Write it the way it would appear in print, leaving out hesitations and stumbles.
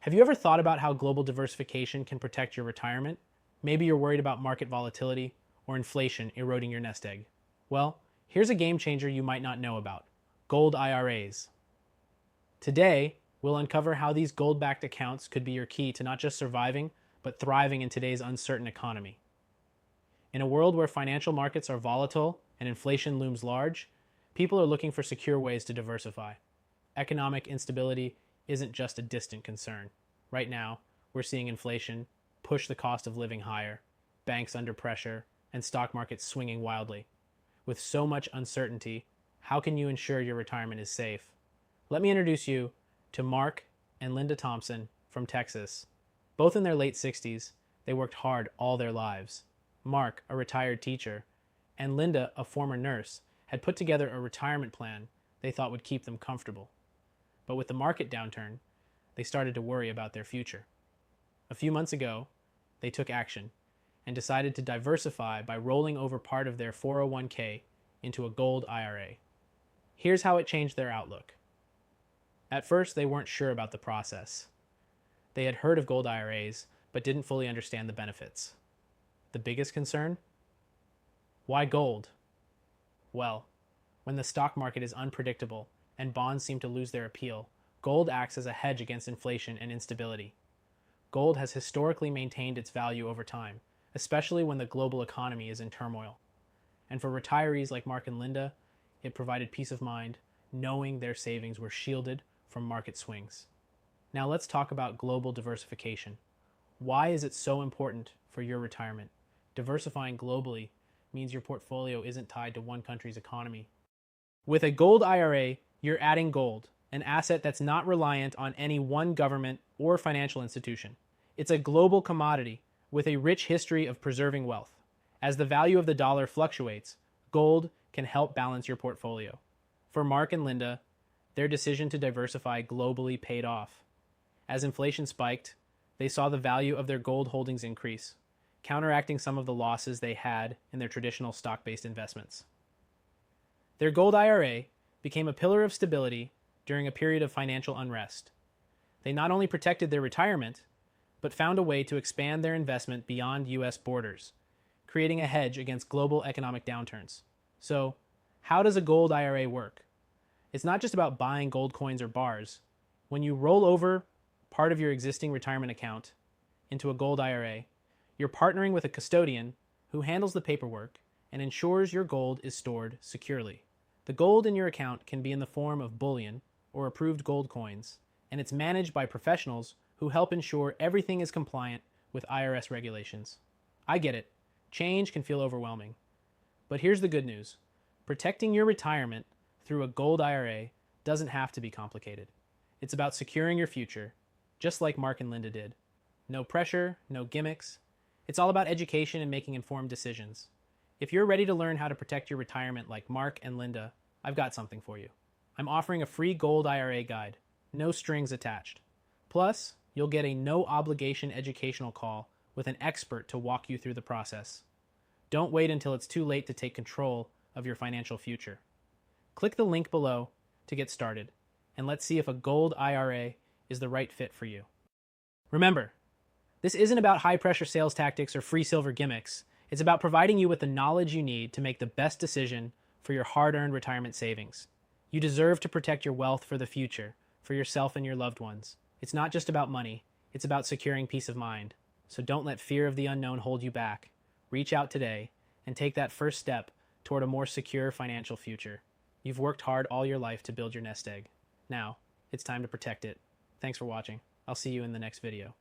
Have you ever thought about how global diversification can protect your retirement? Maybe you're worried about market volatility or inflation eroding your nest egg. Well, here's a game changer you might not know about: gold IRAs. Today, we'll uncover how these gold-backed accounts could be your key to not just surviving, but thriving in today's uncertain economy. In a world where financial markets are volatile and inflation looms large, people are looking for secure ways to diversify. Economic instability isn't just a distant concern. Right now, we're seeing inflation push the cost of living higher, banks under pressure, and stock markets swinging wildly. With so much uncertainty, how can you ensure your retirement is safe? Let me introduce you to Mark and Linda Thompson from Texas. Both in their late 60s, they worked hard all their lives. Mark, a retired teacher, and Linda, a former nurse, had put together a retirement plan they thought would keep them comfortable. But with the market downturn, they started to worry about their future. A few months ago, they took action and decided to diversify by rolling over part of their 401k into a gold IRA. Here's how it changed their outlook. At first, they weren't sure about the process. They had heard of gold IRAs, but didn't fully understand the benefits. The biggest concern? Why gold? Well, when the stock market is unpredictable and bonds seem to lose their appeal, gold acts as a hedge against inflation and instability. Gold has historically maintained its value over time, especially when the global economy is in turmoil. And for retirees like Mark and Linda, it provided peace of mind, knowing their savings were shielded from market swings. Now let's talk about global diversification. Why is it so important for your retirement? Diversifying globally means your portfolio isn't tied to one country's economy. With a gold IRA, you're adding gold, an asset that's not reliant on any one government or financial institution. It's a global commodity with a rich history of preserving wealth. As the value of the dollar fluctuates, gold can help balance your portfolio. For Mark and Linda, their decision to diversify globally paid off. As inflation spiked, they saw the value of their gold holdings increase, counteracting some of the losses they had in their traditional stock-based investments. Their gold IRA became a pillar of stability during a period of financial unrest. They not only protected their retirement, but found a way to expand their investment beyond U.S. borders, creating a hedge against global economic downturns. So, how does a gold IRA work? It's not just about buying gold coins or bars. When you roll over part of your existing retirement account into a gold IRA, you're partnering with a custodian who handles the paperwork and ensures your gold is stored securely. The gold in your account can be in the form of bullion or approved gold coins, and it's managed by professionals who help ensure everything is compliant with IRS regulations. I get it. Change can feel overwhelming. But here's the good news. Protecting your retirement through a gold IRA doesn't have to be complicated. It's about securing your future, just like Mark and Linda did. No pressure, no gimmicks. It's all about education and making informed decisions. If you're ready to learn how to protect your retirement like Mark and Linda, I've got something for you. I'm offering a free gold IRA guide, no strings attached. Plus, you'll get a no-obligation educational call with an expert to walk you through the process. Don't wait until it's too late to take control of your financial future. Click the link below to get started, and let's see if a gold IRA is the right fit for you. Remember, this isn't about high-pressure sales tactics or free silver gimmicks. It's about providing you with the knowledge you need to make the best decision for your hard-earned retirement savings. You deserve to protect your wealth for the future, for yourself and your loved ones. It's not just about money. It's about securing peace of mind. So don't let fear of the unknown hold you back. Reach out today and take that first step toward a more secure financial future. You've worked hard all your life to build your nest egg. Now, it's time to protect it. Thanks for watching. I'll see you in the next video.